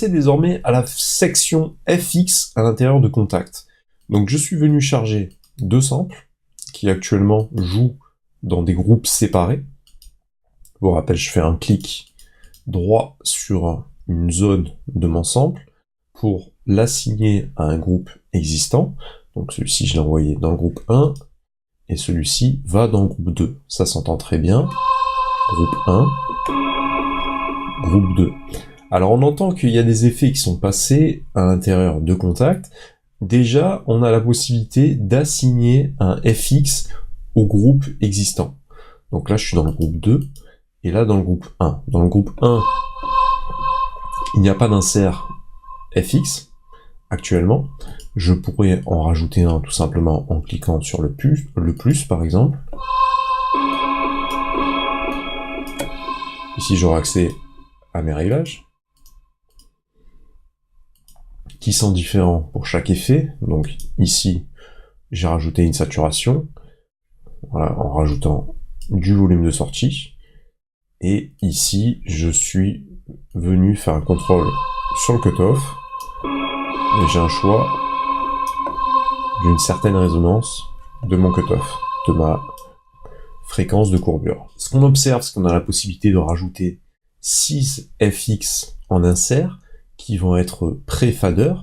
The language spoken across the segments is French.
passer désormais à la section FX à l'intérieur de Contact. Donc je suis venu charger deux samples qui actuellement jouent dans des groupes séparés. Pour rappel, je fais un clic droit sur une zone de mon sample pour l'assigner à un groupe existant. Donc celui-ci, je l'ai envoyé dans le groupe 1, et celui-ci va dans le groupe 2. Ça s'entend très bien. Groupe 1, groupe 2. Alors on entend qu'il y a des effets qui sont passés à l'intérieur de Contact. Déjà, on a la possibilité d'assigner un FX au groupe existant. Donc là, je suis dans le groupe 2, et là dans le groupe 1. Dans le groupe 1, il n'y a pas d'insert FX actuellement. Je pourrais en rajouter un tout simplement en cliquant sur le plus par exemple. Ici, j'aurai accès à mes réglages, qui sont différents pour chaque effet. Donc ici, j'ai rajouté une saturation, voilà, en rajoutant du volume de sortie. Et ici, je suis venu faire un contrôle sur le cutoff, et j'ai un choix d'une certaine résonance de mon cutoff, de ma fréquence de courbure. Ce qu'on observe, c'est qu'on a la possibilité de rajouter 6 FX en insert, qui vont être pré-fader,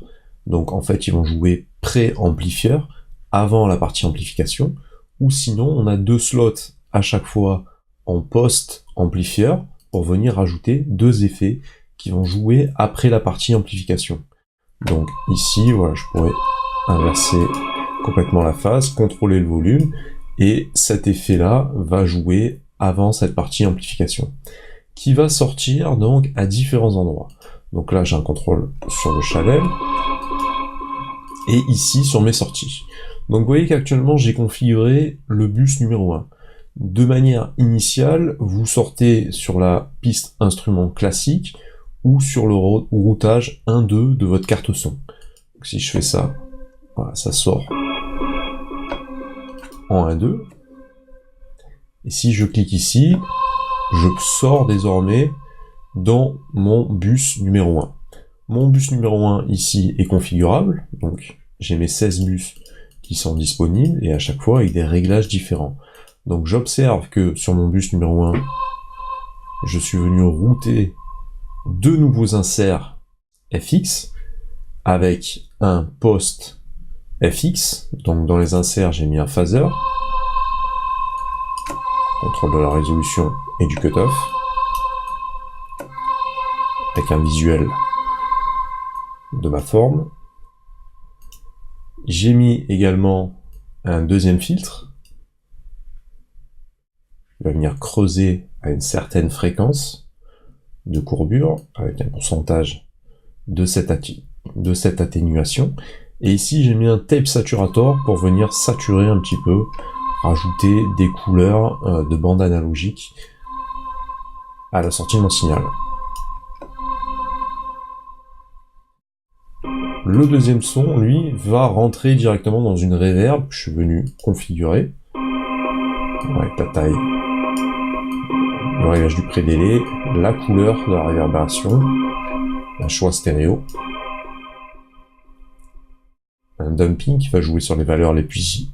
donc en fait ils vont jouer pré-amplifieur, avant la partie amplification, ou sinon on a deux slots à chaque fois en post-amplifieur, pour venir rajouter deux effets qui vont jouer après la partie amplification. Donc ici, voilà, je pourrais inverser complètement la phase, contrôler le volume, et cet effet-là va jouer avant cette partie amplification, qui va sortir donc à différents endroits. Donc là, j'ai un contrôle sur le channel, et ici sur mes sorties. Donc vous voyez qu'actuellement, j'ai configuré le bus numéro 1. De manière initiale, vous sortez sur la piste instrument classique, ou sur le routage 1-2 de votre carte son. Donc si je fais ça, voilà, ça sort en 1-2. Et si je clique ici, je sors désormais dans mon bus numéro 1. Mon bus numéro 1 ici est configurable, donc j'ai mes 16 bus qui sont disponibles, et à chaque fois avec des réglages différents. Donc j'observe que sur mon bus numéro 1, je suis venu router deux nouveaux inserts FX, avec un post FX, donc dans les inserts j'ai mis un phaser, contrôle de la résolution et du cutoff, avec un visuel de ma forme. J'ai mis également un deuxième filtre, il va venir creuser à une certaine fréquence de courbure, avec un pourcentage de cette atténuation. Et ici, j'ai mis un tape saturator pour venir saturer un petit peu, rajouter des couleurs de bande analogique à la sortie de mon signal. Le deuxième son, lui, va rentrer directement dans une reverb que je suis venu configurer, avec la taille, le réglage du pré-délai, la couleur de la réverbération, un choix stéréo, un dumping qui va jouer sur les valeurs les plus...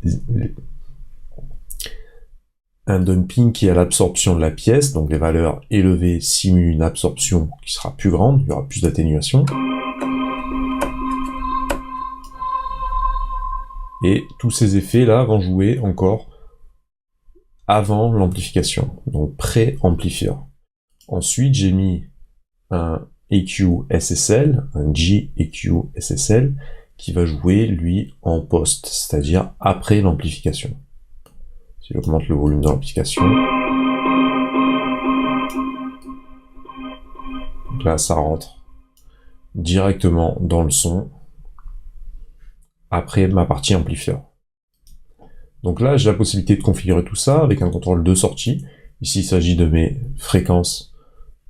Un dumping qui est à l'absorption de la pièce, donc les valeurs élevées simulent une absorption qui sera plus grande, il y aura plus d'atténuation. Et tous ces effets-là vont jouer encore avant l'amplification, donc pré-amplifieur. Ensuite, j'ai mis un EQ SSL, un G EQ SSL, qui va jouer, lui, en post, c'est-à-dire après l'amplification. Si j'augmente le volume de l'amplification, donc là, ça rentre directement dans le son, après ma partie amplifieur. Donc là, j'ai la possibilité de configurer tout ça avec un contrôle de sortie. Ici, il s'agit de mes fréquences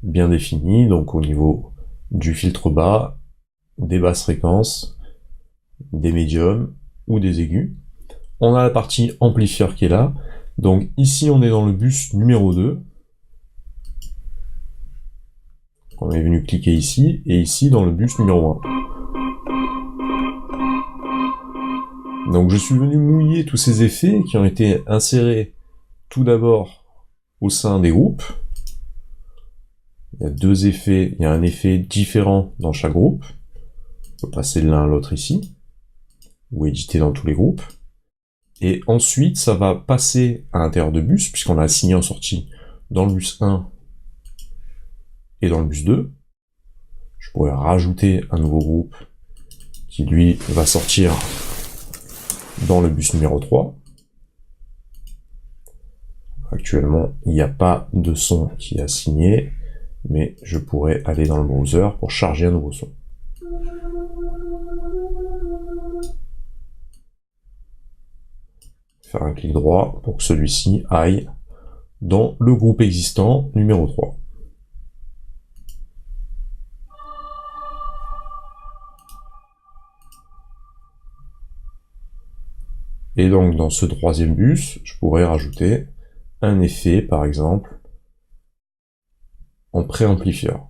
bien définies, donc au niveau du filtre bas, des basses fréquences, des médiums ou des aigus. On a la partie amplifieur qui est là. Donc ici, on est dans le bus numéro 2. On est venu cliquer ici, et ici dans le bus numéro 1. Donc je suis venu mouiller tous ces effets qui ont été insérés tout d'abord au sein des groupes. Il y a deux effets, il y a un effet différent dans chaque groupe. On peut passer de l'un à l'autre ici, ou éditer dans tous les groupes. Et ensuite, ça va passer à l'intérieur de bus, puisqu'on a assigné en sortie dans le bus 1 et dans le bus 2. Je pourrais rajouter un nouveau groupe qui, lui, va sortir dans le bus numéro 3. Actuellement, il n'y a pas de son qui est assigné, mais je pourrais aller dans le browser pour charger un nouveau son. Faire un clic droit pour que celui-ci aille dans le groupe existant numéro 3. Et donc dans ce troisième bus, je pourrais rajouter un effet, par exemple, en préamplifieur.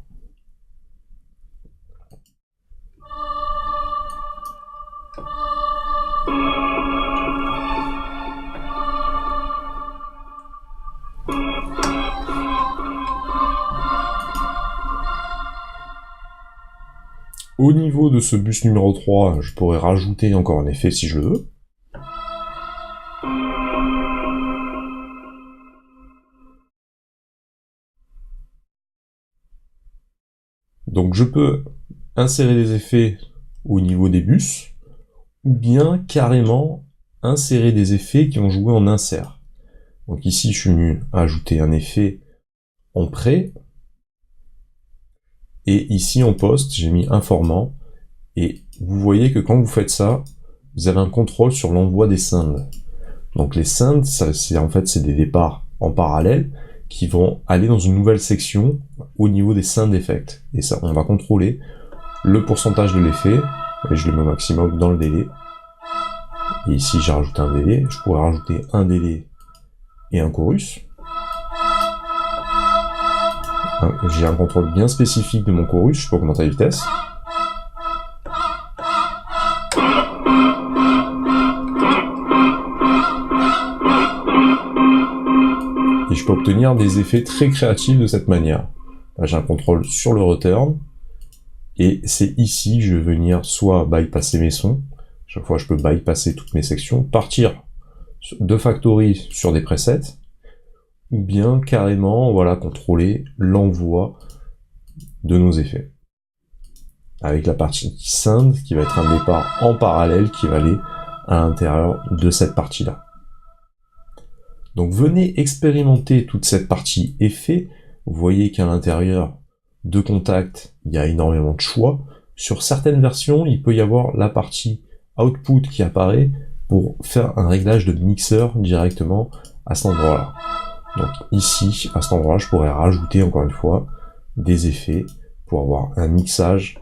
Au niveau de ce bus numéro 3, je pourrais rajouter encore un effet si je le veux. Donc je peux insérer des effets au niveau des bus, ou bien carrément insérer des effets qui ont joué en insert. Donc ici je suis venu ajouter un effet en pré, et ici en post j'ai mis informant, et vous voyez que quand vous faites ça, vous avez un contrôle sur l'envoi des synths. Donc les synths, c'est des départs en parallèle qui vont aller dans une nouvelle section au niveau des synths d'effect. Et ça, on va contrôler le pourcentage de l'effet, et je le mets au maximum dans le délai. Et ici, j'ai rajouté un délai. Je pourrais rajouter un délai et un chorus. J'ai un contrôle bien spécifique de mon chorus. Je peux augmenter la vitesse. Et je peux obtenir des effets très créatifs de cette manière. Là, j'ai un contrôle sur le return, et c'est ici que je vais venir soit bypasser mes sons, chaque fois je peux bypasser toutes mes sections, partir de factory sur des presets, ou bien carrément voilà, contrôler l'envoi de nos effets. Avec la partie synth qui va être un départ en parallèle qui va aller à l'intérieur de cette partie-là. Donc venez expérimenter toute cette partie effet. Vous voyez qu'à l'intérieur de Kontakt, il y a énormément de choix. Sur certaines versions, il peut y avoir la partie output qui apparaît pour faire un réglage de mixeur directement à cet endroit-là. Donc ici, à cet endroit, je pourrais rajouter encore une fois des effets pour avoir un mixage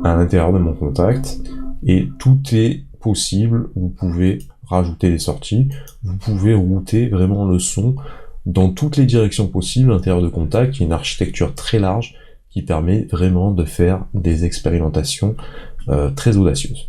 à l'intérieur de mon Kontakt. Et tout est possible. Vous pouvez rajouter des sorties, vous pouvez router vraiment le son dans toutes les directions possibles à l'intérieur de Kontakt, qui est une architecture très large qui permet vraiment de faire des expérimentations très audacieuses.